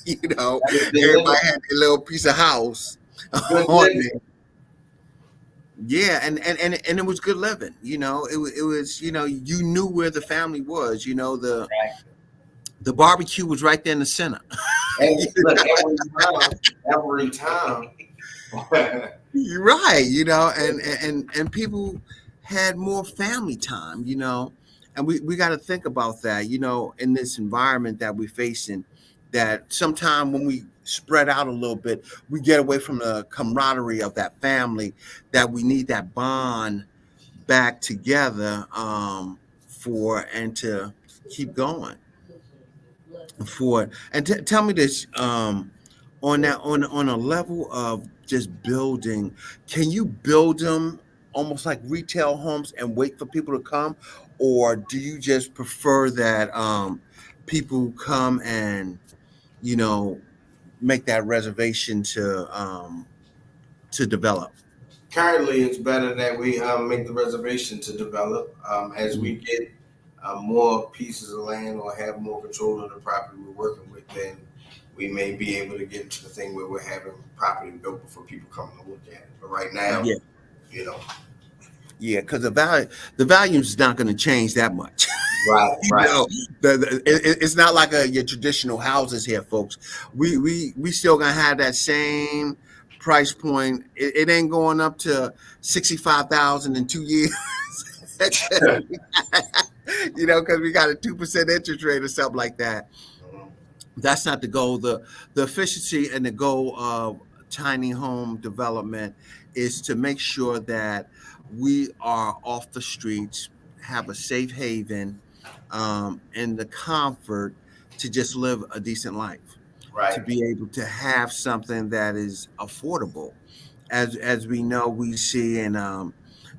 S1: Everybody had a little piece of house on it. Yeah, and it was good living. It was you knew where the family was. The barbecue was right there in the center.
S2: And look, every time.
S1: You're right, and people had more family time, and we got to think about that, in this environment that we're facing, that sometime when we spread out a little bit, we get away from the camaraderie of that family, that we need that bond back together, and to keep going for it. And tell me this, on a level of just building, can you build them almost like retail homes and wait for people to come, or do you just prefer that people come and you know make that reservation to develop?
S2: Currently, it's better that we make the reservation to develop. As we get more pieces of land or have more control of the property we're working with, then we may be able to get into the thing where we're having property built before people come to look at it. But right now,
S1: Yeah, because the value is not going to change that much.
S2: Right.
S1: It's not like your traditional houses here, folks. We still gonna have that same price point. It ain't going up to 65,000 in 2 years. Because we got a 2% interest rate or something like that. That's not the goal. The efficiency and the goal of tiny home development is to make sure that we are off the streets, have a safe haven, and the comfort to just live a decent life, to be able to have something that is affordable. As we know, we see in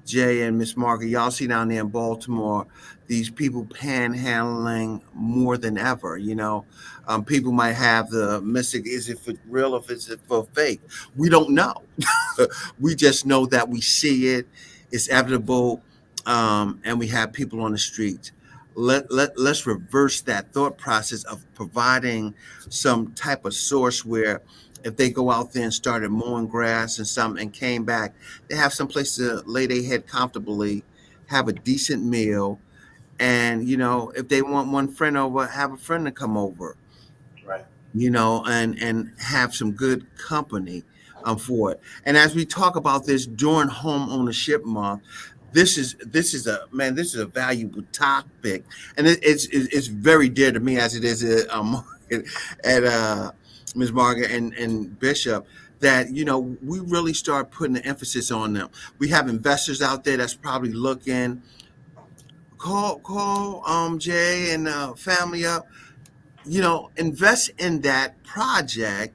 S1: Jay and Miss Margaret, y'all see down there in Baltimore, these people panhandling more than ever. People might have the mystic, is it for real or is it for fake? We don't know. We just know that we see it, it's inevitable, and we have people on the streets. Let's reverse that thought process of providing some type of source where if they go out there and started mowing grass and came back, they have some place to lay their head comfortably, have a decent meal, and if they want one friend over, have a friend to come over,
S2: right?
S1: And have some good company for it. And as we talk about this during Home Ownership Month, this is a valuable topic, and it's very dear to me, as it is at Ms. Margaret and Bishop, that we really start putting the emphasis on them. We have investors out there that's probably looking. Call Jay and family up. Invest in that project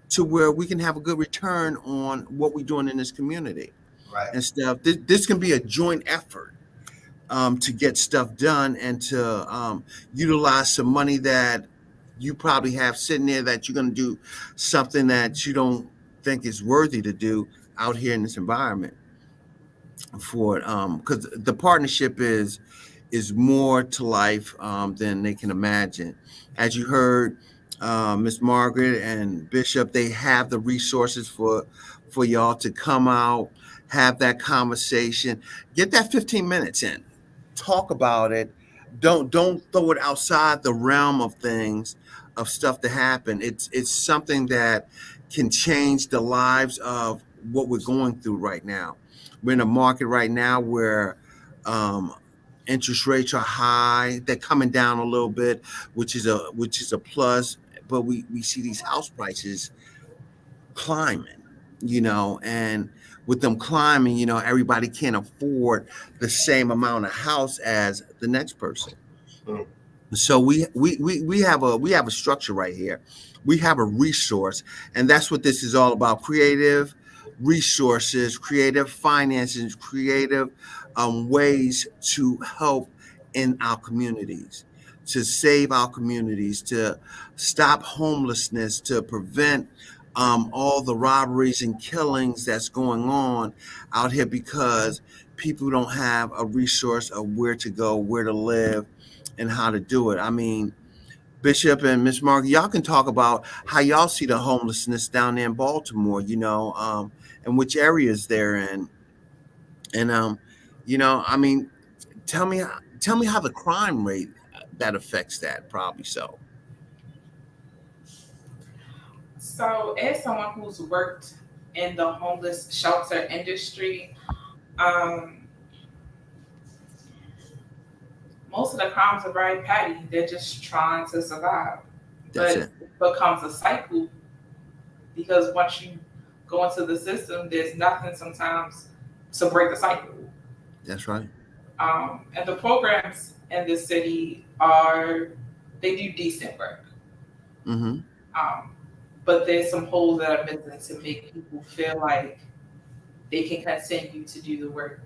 S1: to where we can have a good return on what we're doing in this community.
S2: Right.
S1: And stuff. This can be a joint effort to get stuff done and to utilize some money that you probably have sitting there that you're going to do something that you don't think is worthy to do out here in this environment for it. Because the partnership is more to life than they can imagine. As you heard, Miss Margaret and Bishop, they have the resources for y'all to come out, have that conversation, get that 15 minutes in, talk about it, don't throw it outside the realm of things, of stuff to happen. It's something that can change the lives of what we're going through right now. We're in a market right now where um, interest rates are high. They're coming down a little bit, which is a plus. But we see these house prices climbing, and with them climbing, everybody can't afford the same amount of house as the next person.
S2: Mm.
S1: So we have a structure right here. We have a resource, and that's what this is all about: creative resources, creative finances, creative ways to help in our communities, to save our communities, to stop homelessness, to prevent all the robberies and killings that's going on out here, because people don't have a resource of where to go, where to live, and how to do it. I mean, Bishop and Miss Margaret, y'all can talk about how y'all see the homelessness down there in Baltimore, and which areas they're in. And I mean, tell me how the crime rate that affects that, probably so.
S3: So, as someone who's worked in the homeless shelter industry, um, most of the crimes are very petty. They're just trying to survive.
S1: That's
S3: But
S1: it.
S3: it becomes a cycle because once you go into the system, there's nothing sometimes to break the cycle.
S1: That's right.
S3: And the programs in the city they do decent work.
S1: Mm-hmm.
S3: Um, but there's some holes that are missing to make people feel like they can continue to do the work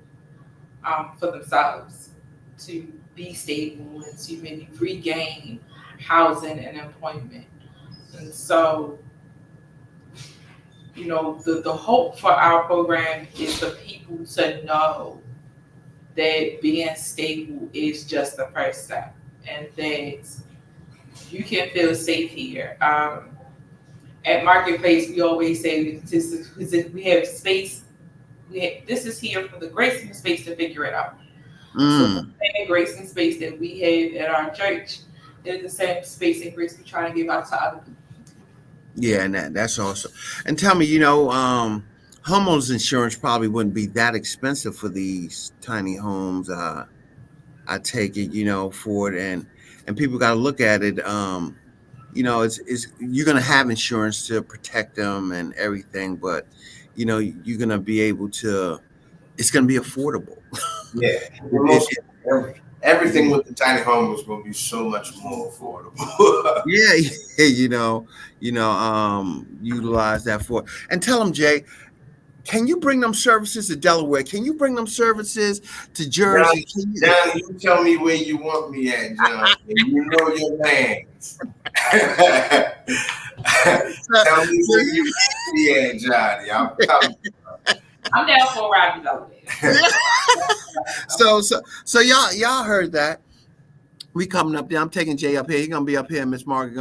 S3: for themselves, to be stable and to maybe regain housing and employment. And so, the hope for our program is for people to know that being stable is just the first step and that you can feel safe here. At Marketplace, we always say we have space. This is here for the grace and the space to figure it out. So the
S1: Mm.
S3: same grace and space that we have at our church is the same space and grace we try to give out to other people.
S1: Yeah, and that's awesome. And tell me, homeowners insurance probably wouldn't be that expensive for these tiny homes. I take it, for it, and people got to look at it. It's you're gonna have insurance to protect them and everything, but you're gonna be able to. It's gonna be affordable.
S2: Yeah,
S1: It,
S2: most everything with the tiny home is going to be so much more affordable.
S1: yeah, yeah, utilize that for. And tell them, Jay, can you bring them services to Delaware? Can you bring them services to Jersey? Can you?
S2: Johnny, you tell me where you want me at, Johnny. You know your lands. Tell me
S1: So
S2: where you want me at, Johnny. I'm coming.
S3: I'm down for a ride with elevator.
S1: so y'all heard that. We coming up there. I'm taking Jay up here. He gonna be up here. Miss Margaret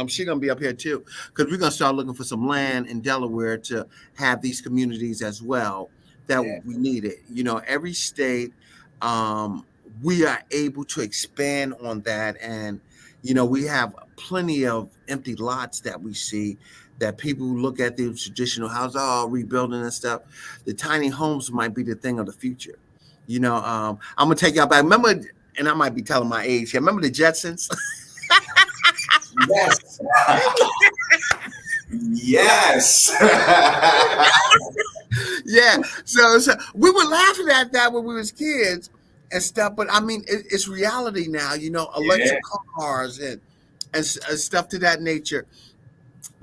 S1: she gonna be up here too, because we're gonna start looking for some land in Delaware to have these communities as well that
S2: Yeah.
S1: we need it. Every state, um, we are able to expand on that, and we have plenty of empty lots that we see that people who look at the traditional houses, rebuilding and stuff. The tiny homes might be the thing of the future. I'm gonna take y'all back. Remember, and I might be telling my age here. Remember the Jetsons?
S2: Yes. Yes.
S1: Yeah. So we were laughing at that when we was kids and stuff, but I mean, it's reality now. Electric cars and stuff to that nature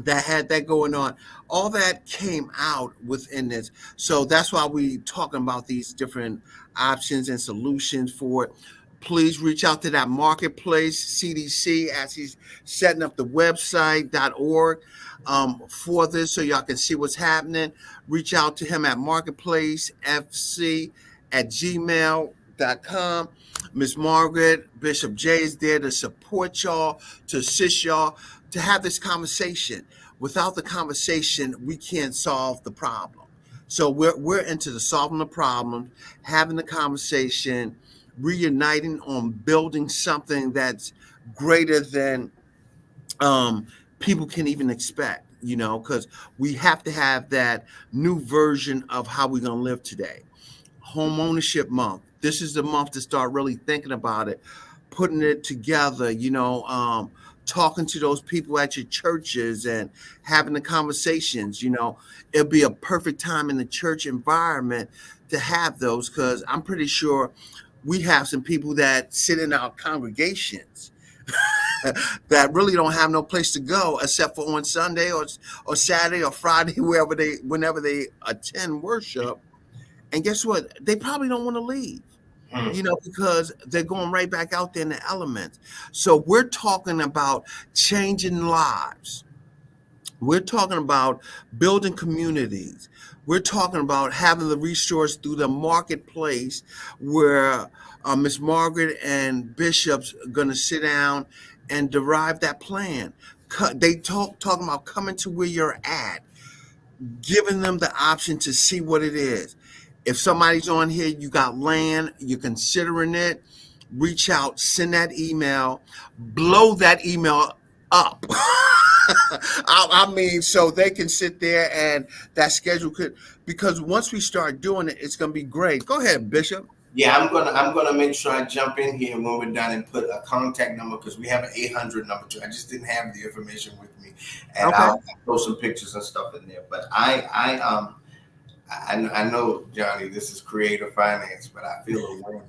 S1: that had that going on. All that came out within this. So that's why we talking about these different options and solutions for it. Please reach out to that marketplace CDC as he's setting up the website.org for this, so y'all can see what's happening. Reach out to him at marketplacefc@gmail.com. Miss Margaret Bishop Jay is there to support y'all, to assist y'all, to have this conversation. Without the conversation, we can't solve the problem. So we're into the solving the problem, having the conversation, reuniting on building something that's greater than people can even expect, because we have to have that new version of how we're going to live today. Home ownership month. This is the month to start really thinking about it, putting it together, talking to those people at your churches and having the conversations. It'll be a perfect time in the church environment to have those, because I'm pretty sure we have some people that sit in our congregations that really don't have no place to go except for on Sunday or Saturday or Friday, whenever they attend worship. And guess what? They probably don't want to leave, because they're going right back out there in the elements. So we're talking about changing lives. We're talking about building communities. We're talking about having the resource through the marketplace where Miss Margaret and Bishop's going to sit down and derive that plan. They talking about coming to where you're at, giving them the option to see what it is. If somebody's on here, you got land, you're considering it, reach out, send that email, blow that email up. I mean, so they can sit there and that schedule because once we start doing it, it's going to be great. Go ahead, Bishop.
S2: Yeah, I'm gonna make sure I jump in here when we're done and put a contact number, because we have an 800 number too. I just didn't have the information with me, and okay. I'll throw some pictures and stuff in there. But I know, Johnny, this is creative finance, but I feel alone.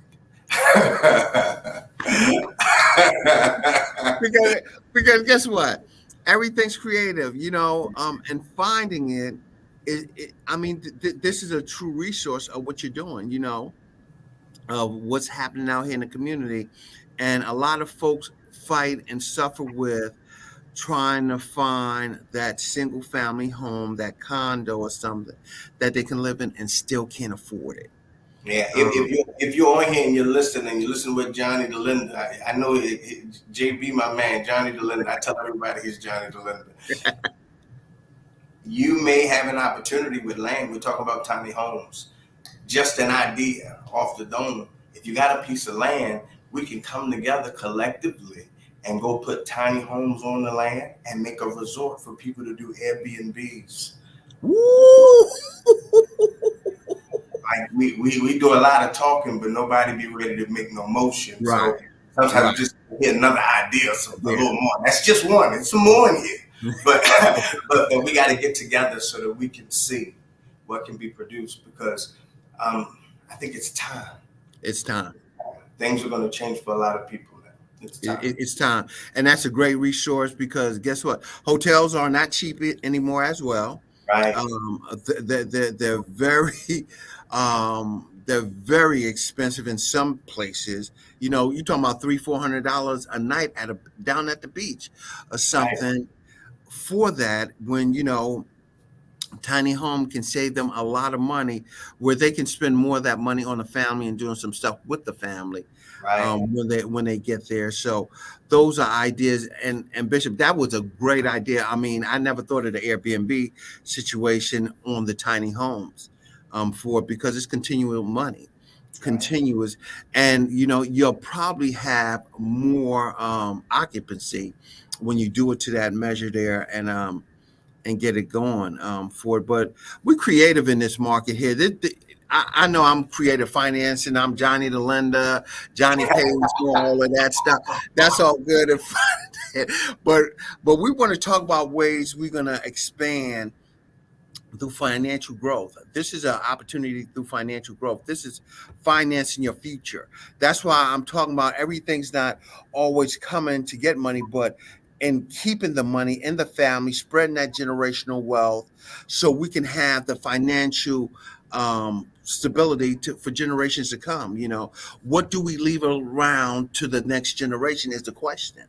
S1: because guess what? Everything's creative, and finding it. I mean, this is a true resource of what you're doing, of what's happening out here in the community. And a lot of folks fight and suffer with trying to find that single family home, that condo or something that they can live in and still can't afford it.
S2: Yeah, if you're on here and you're listening with Johnny DeLinda, I know JB, my man, Johnny DeLinda. I tell everybody he's Johnny DeLinda. You may have an opportunity with land. We're talking about tiny homes. Just an idea off the dome. If you got a piece of land, we can come together collectively and go put tiny homes on the land and make a resort for people to do Airbnbs.
S1: Woo!
S2: Like we do a lot of talking, but nobody be ready to make no motion.
S1: Right.
S2: So sometimes we just get another idea, a little more. That's just one. It's some more in here. But we got to get together so that we can see what can be produced, because I think it's time.
S1: It's time.
S2: Things are going to change for a lot of people now.
S1: It's time. And that's a great resource, because guess what? Hotels are not cheap anymore as well.
S2: Right.
S1: They're very expensive in some places. You're talking about $300-400 a night down at the beach or something. Right. For that, when tiny home can save them a lot of money, where they can spend more of that money on the family and doing some stuff with the family. Right. When they get there. So those are ideas. And Bishop, that was a great idea. I mean, I never thought of the Airbnb situation on the tiny homes because it's continual money. Continuous. And you'll probably have more occupancy when you do it to that measure there and get it going for it. But we're creative in this market here. I know I'm creative finance and I'm Johnny DeLinda, Johnny Page, all of that stuff. That's all good and fine. But we want to talk about ways we're going to expand through financial growth. This is an opportunity through financial growth. This is financing your future. That's why I'm talking about everything's not always coming to get money, but in keeping the money in the family, spreading that generational wealth so we can have the financial stability for generations to come. What do we leave around to the next generation is the question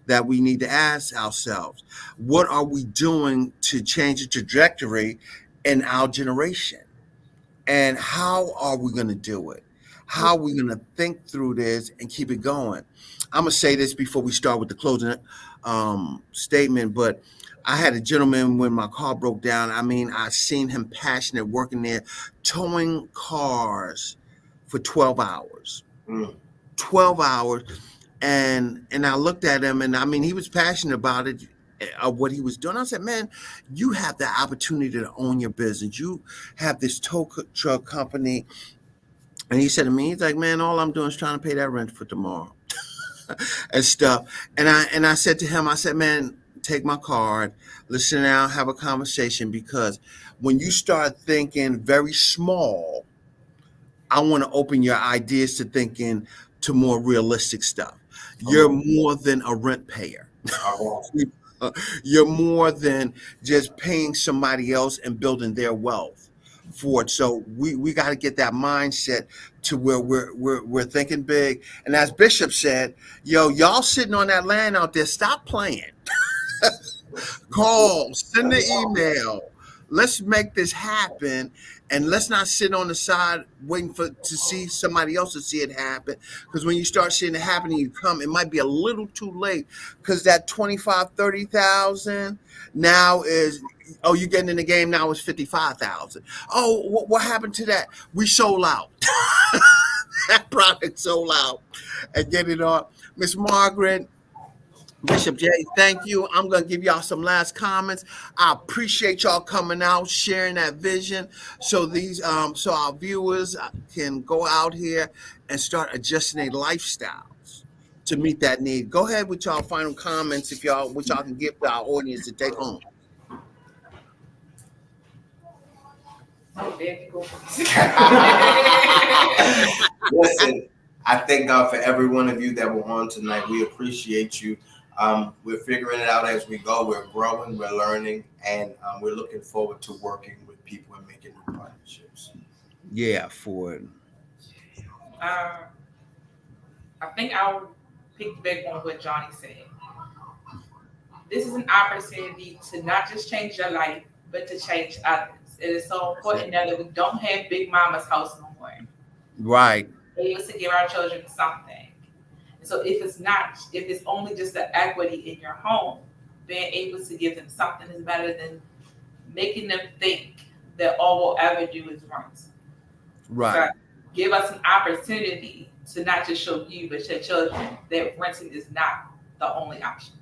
S1: that we need to ask ourselves. What are we doing to change the trajectory in our generation? And how are we going to do it? How are we going to think through this and keep it going? I'm going to say this before we start with the closing statement, but I had a gentleman when my car broke down. I mean, I seen him passionate working there, towing cars for 12 hours. 12 hours. And I looked at him, and I mean, he was passionate about it, of what he was doing. I said, man, you have the opportunity to own your business. You have this tow truck company. And he said to me, he's like, man, all I'm doing is trying to pay that rent for tomorrow and stuff. And I said to him, I said, man, take my card, listen down, have a conversation, because when you start thinking very small, I want to open your ideas to thinking to more realistic stuff. You're more than a rent payer. You're more than just paying somebody else and building their wealth for it. So we got to get that mindset to where we're thinking big. And as Bishop said, yo, y'all sitting on that land out there, stop playing. Call, send the email. Let's make this happen, and let's not sit on the side waiting to see somebody else to see it happen. Because when you start seeing it happen and you come, it might be a little too late, because that 25, 30,000 now is, oh, you're getting in the game now is 55,000. Oh, what happened to that? We sold out. That product sold out. And get it on. Miss Margaret, Bishop Jay, thank you. I'm going to give y'all some last comments. I appreciate y'all coming out, sharing that vision, so so our viewers can go out here and start adjusting their lifestyles to meet that need. Go ahead with y'all final comments, if what y'all can give to our audience to take home.
S2: Listen, I thank God for every one of you that were on tonight. We appreciate you. We're figuring it out as we go. We're growing, we're learning, and we're looking forward to working with people and making new partnerships.
S1: Yeah, for it.
S3: I think I'll piggyback on what Johnny said. This is an opportunity to not just change your life, but to change others. It is so important that we don't have Big Mama's house no more.
S1: Right.
S3: We're able to give our children something. So if it's only just the equity in your home, being able to give them something is better than making them think that all we'll ever do is rent.
S1: Right.
S3: So give us an opportunity to not just show you, but your children that renting is not the only option.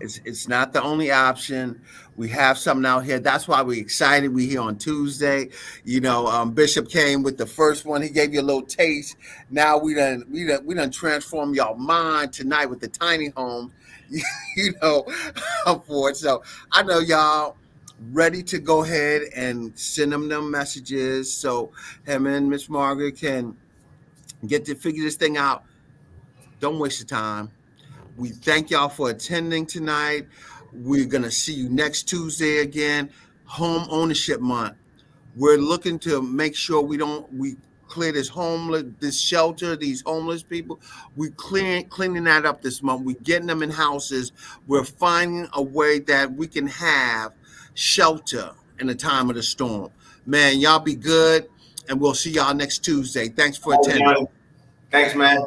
S1: It's not the only option. We have something out here. That's why we're excited. We're here on Tuesday. Bishop came with the first one. He gave you a little taste. Now we done transform y'all mind tonight with the tiny home. For it. So I know y'all ready to go ahead and send them messages, so him and Miss Margaret can get to figure this thing out. Don't waste your time. We thank y'all for attending tonight. We're going to see you next Tuesday again. Home Ownership Month. We're looking to make sure we clear this shelter, these homeless people. We're cleaning that up this month. We're getting them in houses. We're finding a way that we can have shelter in the time of the storm. Man, y'all be good, and we'll see y'all next Tuesday. Thanks for attending.
S2: Thanks, man.